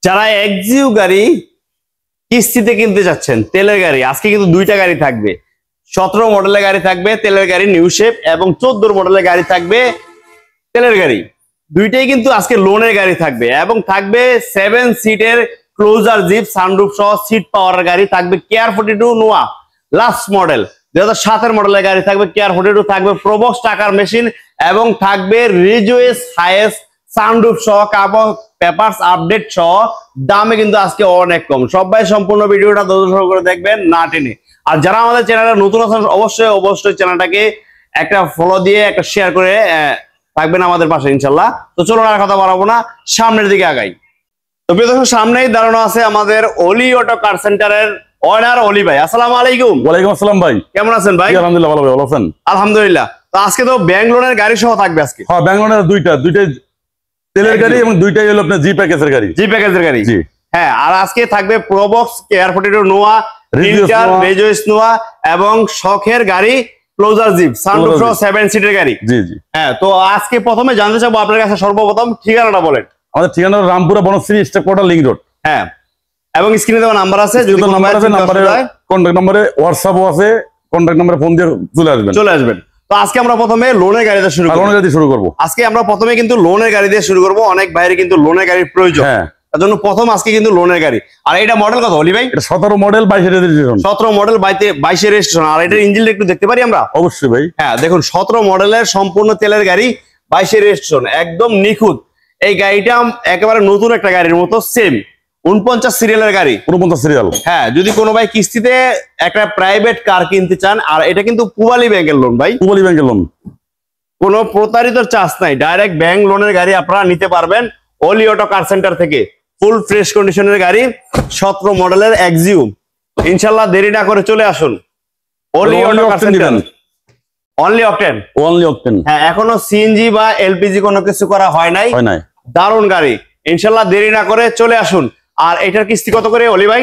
যারা এক্সিউ গাড়ি কিস্তিতে কিনতে যাচ্ছেন, তেলের গাড়ি, আজকে কিন্তু দুইটা গাড়ি থাকবে। 17 মডেলের গাড়ি থাকবে তেলের গাড়ি নিউ শেপ, এবং 14 মডেলের গাড়ি থাকবে তেলের গাড়ি। দুইটাই কিন্তু আজকে লোনের গাড়ি থাকবে, এবং থাকবে 7 সিটের ক্লোজার জিপ সানরুফ সহ সিট পাওয়ার গাড়ি থাকবে। কেয়ার 42 নোয়া লাস্ট মডেল 2007 মডেলের গাড়ি থাকবে। কেয়ার 42 থাকবে প্রবক্স টাকার মেশিন, এবং থাকবে রিজওয়েস হাইয়েস্ট সানরুফ সহ কাপড় পেপারস আপডেট সহ। দামে কিন্তু আজকে অনেক কম। সবাই সম্পূর্ণ ভিডিওটা ধৈর্য করে দেখবেন, না টেনে। আর যারা আমাদের চ্যানেলে নতুন আছেন অবশ্যই চ্যানেলটাকে একটা ফলো দিয়ে একটা শেয়ার করে থাকবেন আমাদের পাশে ইনশাল্লাহ। তো চলুন আর কথা বাড়াবো না, সামনের দিকে আগাই। তো প্রিয় দর্শক, সামনেই দাঁড়ানো আছে আমাদের অলি অটো কার সেন্টারের ওনার অলি ভাই। আসসালামু আলাইকুম। ওয়ালাইকুম আসসালাম ভাই, কেমন আছেন ভাই? আলহামদুলিল্লাহ ভালো। ভাই ভালো আছেন? আলহামদুলিল্লাহ। তো আজকে তো ব্যাংক লোনের গাড়ি সহ থাকবে আজকে। হ্যাঁ, ব্যাংক লোনের দুইটাই তেলের গাড়ি, এবং দুইটাই হলো আপনার জি প্যাকেজের গাড়ি। জি প্যাকেজের গাড়ি, জি হ্যাঁ। আর আজকে থাকবে প্রবক্স, কেয়ার 42 নোয়া, রিজওয়েস নোয়া, এবং শখের গাড়ি ক্লোজার জিপ সানরুফ সহ 7 সিটের গাড়ি। জি জি হ্যাঁ। তো আজকে প্রথমে জানতে চাবো আপনার কাছে সর্বপ্রথম ঠিকানাটা বলেন। আমাদের ঠিকানা রামপুরা বনশ্রী স্টেপ কোয়ার্টার লিংক রোড। হ্যাঁ, এবং স্ক্রিনে দেওয়া নাম্বার আছে, যদি কন্টাক্ট নম্বরে হোয়াটসঅ্যাপও আছে, কন্টাক্ট নম্বরে ফোন দিয়ে চলে আসবেন। তো আজকে আমরা প্রথমে লোনের গাড়ি দিয়ে শুরু করব। আজকে আমরা প্রথমে কিন্তু লোনের গাড়ি দিয়ে শুরু করব। অনেক ভাইয়ের কিন্তু লোনের গাড়ির প্রয়োজন, তার জন্য প্রথম আজকে কিন্তু লোনের গাড়ি। আর এটা মডেল কত অলি ভাই? এটা 17 মডেল 22 রেজিস্ট্রেশন। 17 model 22 registration. আর এটার ইঞ্জিনটা একটু দেখতে পারি আমরা? অবশ্যই ভাই। হ্যাঁ, দেখুন 17 মডেলের সম্পূর্ণ তেলের গাড়ি, 22 রেজিস্ট্রেশন, একদম নিখুঁত। এই গাড়িটা একেবারে নতুন একটা গাড়ির মতো, সেম 49 সিরিয়ালের গাড়ি। 49 সিরিয়াল। হ্যাঁ, যদি কোনো ভাই কিস্তিতে একটা প্রাইভেট কার কিনতে চান, আর এটা কিন্তু পূবালী ব্যাংকের লোন ভাই, পূবালী ব্যাংকের লোন, কোনো প্রতারিত চার্জ নাই, ডাইরেক্ট ব্যাংক লোনের গাড়ি আপনারা নিতে পারবেন অলি অটো কার সেন্টার থেকে। ফুল ফ্রেশ কন্ডিশনের গাড়ি, 17 মডেলের এক্সিউ। ইনশাল্লাহ দেরি না করে চলে আসুন অলি অটো কার সেন্টার। Only octane. হ্যাঁ, এখনো সিএনজি বা এলপিজি কোনো কিছু করা হয় নাই। দারুণ গাড়ি, ইনশাল্লাহ দেরি না করে চলে আসুন। আর এটার কিস্তি কত করে অলি ভাই?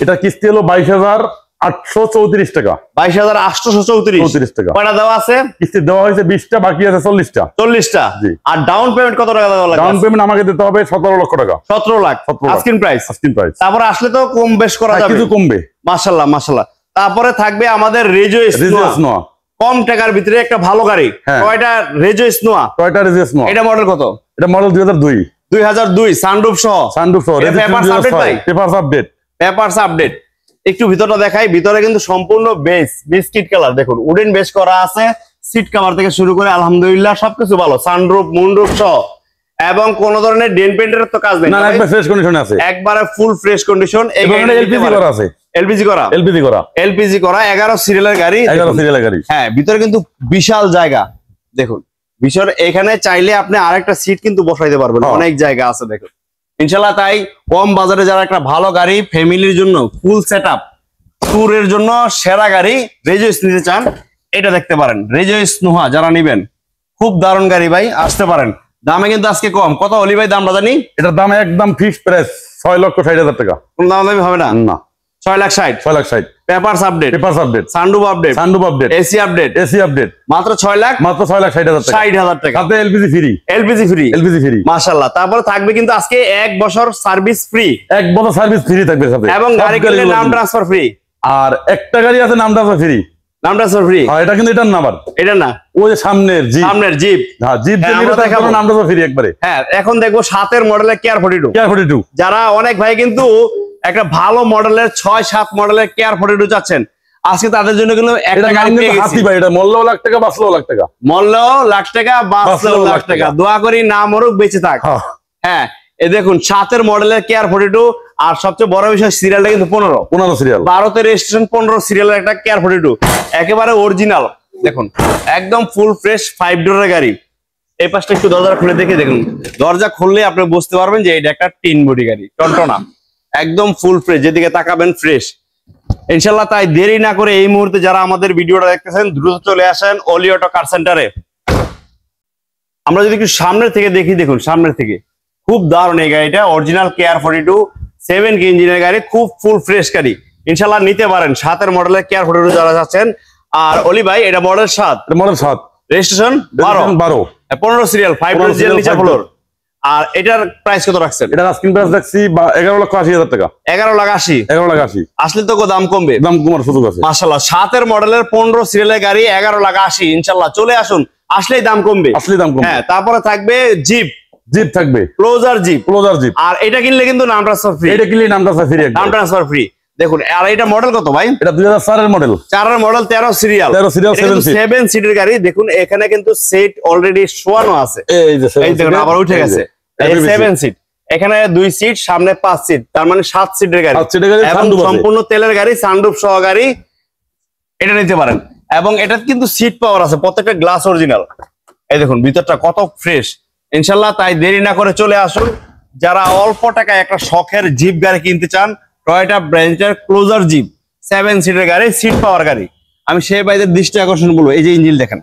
এটা কিস্তি হলো 22,834 টাকা। 22,834 টাকা। কয়টা দেওয়া আছে? কিস্তি দেওয়া হয়েছে 20টা, বাকি আছে 40টা। আর ডাউন পেমেন্ট কত টাকা দেওয়া লাগবে? ডাউন পেমেন্ট আমাকে দিতে হবে 17 লক্ষ টাকা। 17 লাখ আস্কিং প্রাইস। তারপরে আসলে তো কম বেশ করা যাবে, কিছু কমবে। মাশাআল্লাহ। তারপরে থাকবে আমাদের রিজওয়েস নোয়া, কম টাকার ভিতরে একটা ভালো গাড়ি। কয়টা রিজওয়েস নোয়া? এটা মডেল কত? এটা মডেল 2002 সানরুফ সহ। Papers update. একটু ভিতরটা দেখাই। ভিতরে কিন্তু সম্পূর্ণ বেস বিস্কিট কালার, দেখুন উডেন বেস করা আছে। সিট কভার থেকে শুরু করে আলহামদুলিল্লাহ সবকিছু ভালো, সানরুফ মুনরুফ সহ, এবং কোন ধরনের ডেন্ট পেইন্টের তো কাজ নেই, একবার ফ্রেশ কন্ডিশনে আছে, একবারে ফুল ফ্রেশ কন্ডিশন। এলপিজি করা আছে, এলপিজি করা 11 সিরিয়ালের গাড়ি। হ্যাঁ, ভিতরে কিন্তু বিশাল জায়গা, দেখুন ভিতরে এখানে চাইলে আপনি আরেকটা সিট কিন্তু বসাইতে পারবেন, অনেক জায়গা আছে দেখুন ইনশাল্লাহ। তাই কম বাজারে যারা একটা ভালো গাড়ি ফ্যামিলির জন্য ফুল সেটআপ ট্যুরের জন্য সেরা গাড়ি রিজওয়েস নিতে চান, এটা দেখতে পারেন। রিজওয়েস নোহা যারা নিবেন, খুব দারুণ গাড়ি ভাই, আসতে পারেন। দামে কিন্তু আজকে কম। কত অলি ভাই দামটা জানি? এটার দাম একদম ফিক্সড প্রাইস 6,60,000 টাকা। কোন দাম দামি হবে না? না, 6,60,000। Papers update, sunroof update, AC update, মাত্র 6,60,000 টাকা। 60,000 টাকা। সাথে এলপিজি ফ্রি। মাশাআল্লাহ। তারপরে থাকবে কিন্তু আজকে 1 বছর সার্ভিস ফ্রি। 1 বছর সার্ভিস ফ্রি থাকবে সাথে, এবং গাড়ি কিনলে নাম ট্রান্সফার ফ্রি। আর একটা গাড়ি আছে নাম ট্রান্সফার ফ্রি। হ্যাঁ, এটা কিন্তু এটার না, আবার এটা না, ওই যে সামনের জিপ। হ্যাঁ, জিপ দিয়ে নিলে তাহলে নাম ট্রান্সফার ফ্রি একবারে। হ্যাঁ, এখন দেখবো 7 মডেলের কেয়ার 42। যারা অনেক ভাই কিন্তু একটা ভালো মডেলের 6-7 মডেলের কেয়ার 42 চাচ্ছেন, আজকে তাদের জন্য কিন্তু একটা গাড়ি পেয়ে গেছি ভাই। এটা মূল্য লাখ টাকা, বাঁচলেও লাখ টাকা, বাঁচলেও লাখ টাকা। দোয়া করি না মরুক, বেঁচে থাক। হ্যাঁ, এই দেখুন 7 মডেলের কেয়ার 42। আর সবচেয়ে বড় বিষয়, সিরিয়ালটা কিন্তু 15 সিরিয়াল, 12তে রেজিস্ট্রেশন, 15 সিরিয়ালের একটা কেয়ার 42, একেবারে অরিজিনাল। দেখুন একদম ফুল ফ্রেশ 5 ডোরের গাড়ি। এই পাশটা একটু দরজা খুলে দেখে দেখুন, দরজা খুললে আপনি বুঝতে পারবেন যে এটা একটা 3 বডি গাড়ি, টনটনা, একদম ফুল ফ্রেশ, যেদিকে তাকাবেন ফ্রেশ ইনশাল্লাহ। তাই দেরি না করে এই মুহূর্তে যারা আমাদের ভিডিওটা দেখতেছেন, দ্রুত চলে আসেন অলি অটো কার সেন্টারে। আমরা যদি একটু সামনের থেকে দেখি, দেখুন সামনের থেকে খুব দারুণ এই গাড়িটা, অরিজিনাল কেয়ার 42 7 কি ইঞ্জিনের গাড়ি, খুব ফুল ফ্রেশ গাড়ি, ইনশাল্লাহ নিতে পারেন। 7 মডেলের কেয়ার 42 যারা যাচ্ছেন। আর অলি ভাই এটা মডেল 7, রেজিস্ট্রেশন 12, 15 সিরিয়াল, 5 সিরিয়াল নিচে ফ্লোর। আর এটার প্রাইস কত রাখছেন? এটা আস্কিং প্রাইস রাখছি 11,80,000 টাকা। 11,80,000। 11,80,000 আসলে তো দাম কমবে, দাম কমার সুযোগ আছে। মাশাআল্লাহ 7 মডেলের 15 সিরিয়ালের গাড়ি 11,80,000 ইনশাআল্লাহ চলে আসুন, আসলেই দাম কমবে। আসলেই দাম কমবে। হ্যাঁ, তারপরে থাকবে জিপ, জিপ থাকবে, ক্লোজার জিপ, ক্লোজার জিপ। আর এটা কিনলে কিন্তু নাম ট্রান্সফার ফ্রি। এটা কিনলে নাম ট্রান্সফার ফ্রি, নাম ট্রান্সফার ফ্রি। দেখুন, আর এটা মডেল কত ভাই? এটা 2004 এর মডেল, 4 এর মডেল, 13 সিরিয়াল, 7 সিটের গাড়ি। দেখুন এখানে কিন্তু সিট অলরেডি শোয়ানো আছে, এই দেখুন আবার উঠে গেছে। 7 সিট, এখানে 2 সিট, সামনে 5 সিট, তার মানে 7 সিটের গাড়ি, এবং সম্পূর্ণ তেলের গাড়ি, সানরুফ সহ গাড়ি। এটা নিতে পারেন, এবং এটা কিন্তু সিট পাওয়ার আছে, প্রত্যেকটা গ্লাস অরিজিনাল। এই দেখুন ভিতরটা কত ফ্রেশ ইনশাআল্লাহ। তাই দেরি না করে চলে আসুন, যারা অল্প টাকায় একটা শখের জিপ গাড়ি কিনতে চান, টয়োটা ব্র্যান্ডের ক্লোজার জিপ 7 সিটের গাড়ি, সিট পাওয়ার গাড়ি। আমি সেই ভাইদের দৃষ্টি আকর্ষণ বলবো, এই যে ইঞ্জিন দেখেন,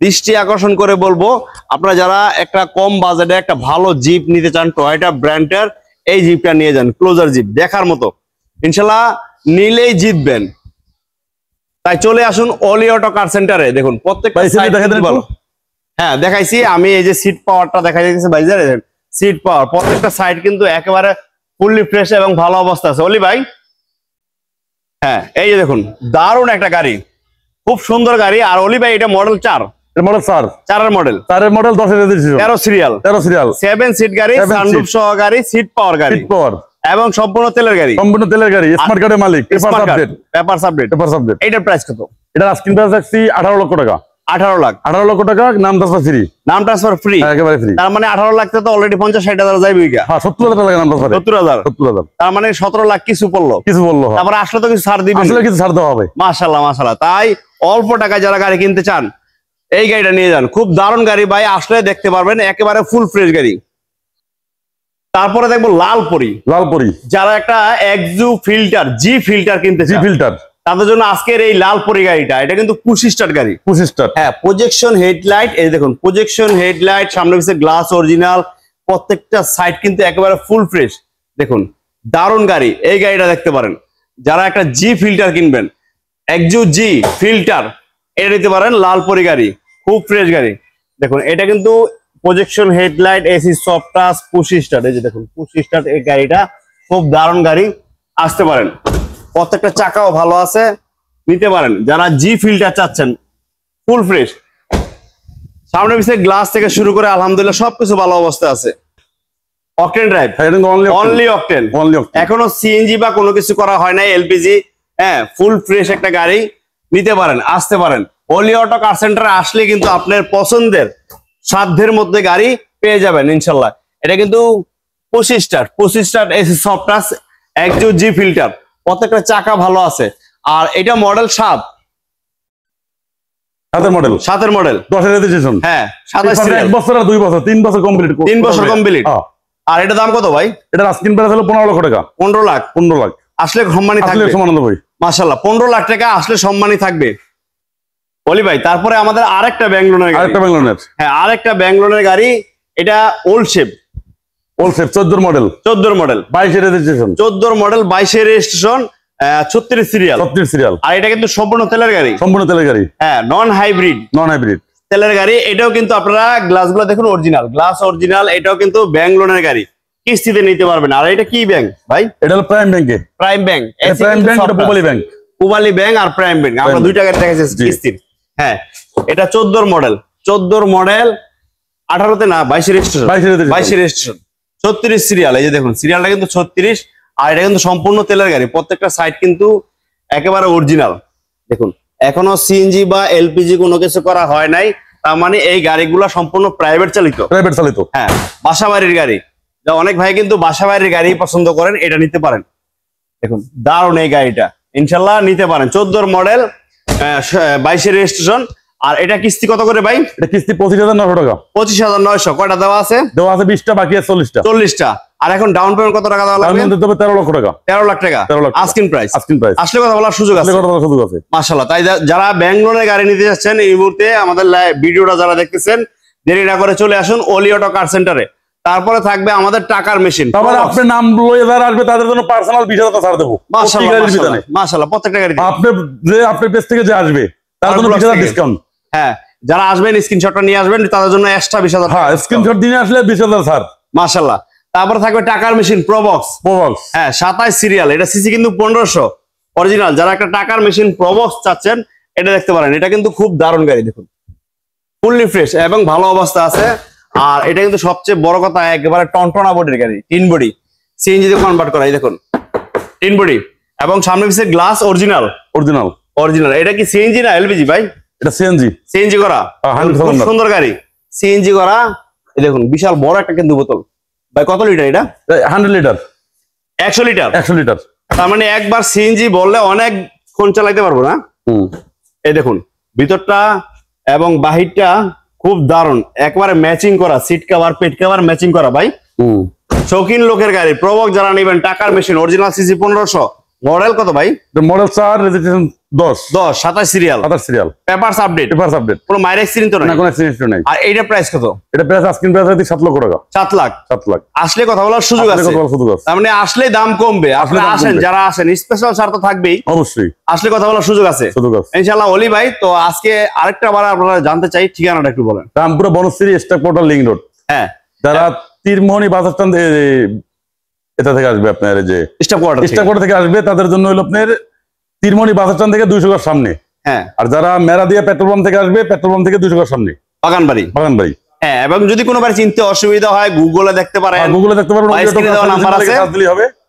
দৃষ্টি আকর্ষণ করে বলবো, আপনারা যারা একটা কম বাজেটে একটা ভালো জিপ নিতে চান, টয়োটা ব্র্যান্ডের এই জিপটা নিয়ে যান, ক্লোজার জিপ দেখার মতো, ইনশাআল্লাহ নিলেই জিতবেন। তাই চলে আসুন অলি অটো কার সেন্টারে। দেখুন প্রত্যেকটা সাইড ভালো। হ্যাঁ দেখাইছি আমি, এই যে সিট পাওয়ারটা দেখা যাচ্ছে ভাই, জানেন সিট পাওয়ার প্রত্যেকটা সাইড কিন্তু একেবারে ফুললি ফ্রেশ এবং ভালো অবস্থা আছে। অলি ভাই, হ্যাঁ এই যে দেখুন দারুণ একটা গাড়ি, খুব সুন্দর গাড়ি। আর অলি ভাই এটা মডেল 4, মডেল 4 এর মডেল, 4 এর মডেল 10 এর রেজিস্ট্রেশন, 13 সিরিয়াল, 13 সিরিয়াল, 7 সিট গাড়ি, সানরুফ সহ গাড়ি, সিট পাওয়ার গাড়ি, সিট পাওয়ার, এবং সম্পূর্ণ তেলের গাড়ি, সম্পূর্ণ তেলের গাড়ি, স্মার্ট কার্ডের মালিক, পেপারস আপডেট। এইটার প্রাইস কত? এটা আস্কিং প্রাইস রাখছি 18 লক্ষ টাকা। 18 লাখ, 18 লক্ষ টাকা, নাম ট্রান্সফার ফ্রি। নাম ট্রান্সফার ফ্রি, একেবারে ফ্রি। তার মানে 18 লাখ তো অলরেডি 50-60 হাজার যাইবে। হ্যাঁ 70,000 টাকা নাম ট্রান্সফার, 70,000, তার মানে 17 লাখ কিছু পড়লো, কিছু বললো। তারপরে আসলে তো কিছু ছাড় দিবেন, আসলে কিছু ছাড় দেওয়া হবে। মাশাআল্লাহ মাশাআল্লাহ। তাই অল্প টাকায় যারা গাড়ি কিনতে চান, এই গাড়িটা নিয়ে যান, খুব দারুণ গাড়ি ভাই, আসলে দেখতে পারবেন একেবারে ফুল ফ্রেশ গাড়ি। তারপরে দেখবো লালপরি, লালপরি যারা একটা এক্সু ফিল্টার, জি ফিল্টার কিনতে চান, জি ফিল্টার, তাদের জন্য আজকের এই লালপরি গাড়িটা। এটা কিন্তু পুশ স্টার্ট গাড়ি, পুশ স্টার্ট। হ্যাঁ, প্রজেকশন হেডলাইট, এই দেখুন প্রজেকশন হেডলাইট, সামনে পিছে গ্লাস অরিজিনাল, প্রত্যেকটা সাইড কিন্তু একেবারে ফুল ফ্রেশ। দেখুন দারুণ গাড়ি, এই গাড়িটা দেখতে পারেন। যারা একটা জি ফিল্টার কিনবেন, এক্সু জি ফিল্টার, এটা নিতে পারেন, লালপরি গাড়ি, খুব ফ্রেশ গাড়ি। দেখুন এটা কিন্তু projection headlight, AC soft touch, push start, এই যে দেখুন পুশ স্টার্ট, এই গাড়িটা খুব দারুণ গাড়ি, আসতে পারেন। প্রত্যেকটা চাকাও ভালো আছে, নিতে পারেন যারা জি ফিল্টার চাচ্ছেন, ফুল ফ্রেশ। সামনে পিছে গ্লাস থেকে শুরু করে আলহামদুলিল্লাহ সবকিছু ভালো অবস্থায় আছে। অকটেন ড্রাইভ, অনলি অকটেন, এখনো সিএনজি বা কোনো কিছু করা হয় নাই, এলপিজি। হ্যাঁ, ফুল ফ্রেশ একটা গাড়ি, নিতে পারেন, আসতে পারেন। অলি অটো কার সেন্টারে আসলে কিন্তু আপনার পছন্দের সাধ্যের মধ্যে গাড়ি পেয়ে যাবেন ইনশাল্লাহ। এটা কিন্তু 25 স্টার এসি সফট টাচ, এক্সু জি ফিল্টার, প্রত্যেকটা চাকা ভালো আছে। আর এটা মডেল 7 মডেল, 7 মডেল, 10 এর রেজিস্ট্রেশন। হ্যাঁ 27 সিরিয়াল, 1 বছর আর 2 বছর, 3 বছর কমপ্লিট, 3 বছর কমপ্লিট। আর এটা দাম কত ভাই? এটা আস্কিং প্রাইস হলো 15 লক্ষ টাকা। 15 লাখ, 15 লাখ আসলে সম্মানী থাকবে, আসলে সমানন্দ ভাই, মাশাআল্লাহ 15 লাখ টাকা আসলে সম্মানী থাকবে। বলি ভাই, তারপরে আমাদের আরেকটা ব্যাংলোনের গাড়ি, আরেকটা ব্যাংলোনের, হ্যাঁ আরেকটা ব্যাংলোনের গাড়ি। এটা ওল্ড শেপ, 14 মডেল, 14 মডেল, 22 এর রেজিস্ট্রেশন, 14 মডেল, 22 এর রেজিস্ট্রেশন, 36 সিরিয়াল, 36 সিরিয়াল। আর এটা কিন্তু সম্পূর্ণ তেলের গাড়ি, সম্পূর্ণ তেলের গাড়ি, হ্যাঁ নন হাইব্রিড, নন হাইব্রিড তেলের গাড়ি। এটাও কিন্তু আপনারা গ্লাসগুলো দেখুন অরিজিনাল, গ্লাস অরিজিনাল। এটাও কিন্তু ব্যাংক লোনের গাড়ি, কিস্তিতে নিতে পারবেন। আর এটা কি ব্যাংক ভাই? এটা হলো প্রাইম ব্যাংকে, প্রাইম ব্যাংক, প্রাইম ব্যাংক, এটা পুবালি ব্যাংক, পুবালি ব্যাংক আর প্রাইম ব্যাংক, আমরা দুইটা গাড়ি দেখাচ্ছি কিস্তির। হ্যাঁ, এটা 14 মডেল, 14 মডেল, 18তে না 22 রেজিস্ট্রেশন, 22 রেজিস্ট্রেশন, 36 সিরিয়াল। এই যে দেখুন সিরিয়ালটা কিন্তু 36। আর এটা কিন্তু সম্পূর্ণ তেলের গাড়ি, প্রত্যেকটা সাইড কিন্তু একেবারে অরিজিনাল। দেখুন এখনো সিএনজি বা এলপিজি কোনো কিছু করা হয় নাই, তার মানে এই গাড়িগুলো সম্পূর্ণ প্রাইভেট চালিত, প্রাইভেট চালিত, হ্যাঁ বাসাবাড়ির গাড়ি। যা অনেক ভাই কিন্তু বাসাবাড়ির গাড়ি পছন্দ করেন, এটা নিতে পারেন। দেখুন দারুণ এই গাড়িটা, ইনশাল্লাহ নিতে পারেন। 14 মডেল, 22 রেজিস্ট্রেশন। আর এটা কিস্তি কত করে ভাই? এটা কিস্তি 25,900 টাকা। 25,900। কয়টা দেওয়া আছে? দেওয়া আছে 20টা, বাকি আছে 40টা। 40টা। আর এখন ডাউন পেমেন্ট কত টাকা দেওয়া লাগবে? 13 লক্ষ টাকা। 13 লাখ টাকা আস্কিং প্রাইস। আস্কিং প্রাইস, আসলে কথা বলার সুযোগ আছে, কথা বলার সুযোগ আছে মাশাআল্লাহ। তাই যারা ব্যাংক লোনের গাড়ি নিতে যাচ্ছেন, এই মুহূর্তে আমাদের ভিডিওটা যারা দেখতেছেন, দেরি না করে চলে আসুন অলি অটো কার সেন্টারে। তারপরে থাকবে আমাদের টাকার মেশিন। তারপরে আপনার নাম লয়ে যারা আসবে তাদের জন্য পার্সোনাল 20,000 টাকা ছাড় দেব। মাশাআল্লাহ মাশাআল্লাহ, প্রত্যেকটা গাড়ি আপনি যে আপনার পেজ থেকে যে আসবে তার জন্য 20,000 ডিসকাউন্ট। হ্যাঁ, যারা আসবেন স্ক্রিনশটটা নিয়ে আসবেন, তাদের জন্য এক্সট্রা 20,000। হ্যাঁ, স্ক্রিনশট দিয়ে আসলে 20,000 স্যার। মাশাআল্লাহ। তারপরে থাকবে টাকার মেশিন প্রবক্স। হ্যাঁ, 27 সিরিয়াল, এটা সিসি কিন্তু 1500 অরিজিনাল। যারা একটা টাকার মেশিন প্রবক্স চাচ্ছেন এটা দেখতে পারেন, এটা কিন্তু খুব দারুণ গাড়ি, দেখুন ফুললি ফ্রেশ এবং ভালো অবস্থা আছে। আর এটা কিন্তু সবচেয়ে বড় কথা, একেবারে টনটনা বডির গাড়ি, টিন বডি, সিএনজি তে কনভার্ট করা। এই দেখুন টিন বডি এবং সামনে পিছে গ্লাস অরিজিনাল। এটা কি সিএনজি না এলপিজি ভাই? এটা সিএনজি করা, খুব সুন্দর গাড়ি, সিএনজি করা। এই দেখুন বিশাল বড় একটা কিন্তু বোতল ভাই। কত লিটার এটা? 100 লিটার। 100 লিটার। 100 লিটার। তার মানে একবার সিএনজি বললে অনেক কোন চালাইতে পারবো না। এই দেখুন ভিতরটা এবং বাহিরটা খুব দারুণ, একবারে ম্যাচিং করা, সিট কভার পেট কভার ম্যাচিং করা ভাই। শৌখিন লোকের গাড়ি প্রবক যারা নেবেন, টাকার মেশিন অরিজিনাল সিসি 1500। মডেল কত ভাই? Model 4, registration 10, 27 serial. Papers update. কোনো মাইর অ্যাক্সিডেন্ট তো নাই? না, কোনো অ্যাক্সিডেন্ট নাই। আর এইটা প্রাইস কত? এটা প্রাইস আস্কিং প্রাইস 7 লক্ষ টাকা। 7 লাখ। আসলে কথা বলার সুযোগ আছে। তার মানে আসলে দাম কমবে। আপনি আসেন, যারা আসেন স্পেশাল ছাড় তো থাকবেই অবশ্যই, আসলে কথা বলার সুযোগ আছে ইনশাআল্লাহ। অলি ভাই, তো আজকে আরেকটা বার আপনারা জানতে চাই, ঠিকানাটা একটু বলেন। রামপুরা বনশ্রী স্টক পোর্টাল লিংক রোড। হ্যাঁ, যারা তীরমোহনী বাজার স্ট্যান্ড এটা থেকে আসবে, আপনার যে স্টক কোয়ার্টার থেকে আসবে, তাদের জন্য হলো আপনার তীরমোহনী বাজার স্ট্যান্ড থেকে 200 গজ সামনে। হ্যাঁ, আর যারা মেরাদিয়া পেট্রোল পাম্প থেকে আসবে, পেট্রোল পাম্প থেকে 200 গজ সামনে বাগানবাড়ি। হ্যাঁ, এবং যদি কোনোবার চিনতে অসুবিধা হয় গুগলে দেখতে পারেন। স্ক্রিনে দেওয়া নাম্বার আছে,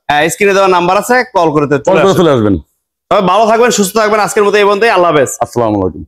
হ্যাঁ স্ক্রিনে দেওয়া নাম্বার আছে, কল করে চলে আসবেন। তবে ভালো থাকবেন, সুস্থ থাকবেন। আজকের মতো এই পর্যন্তই। আল্লাহ হাফেজ। আসসালামু আলাইকুম।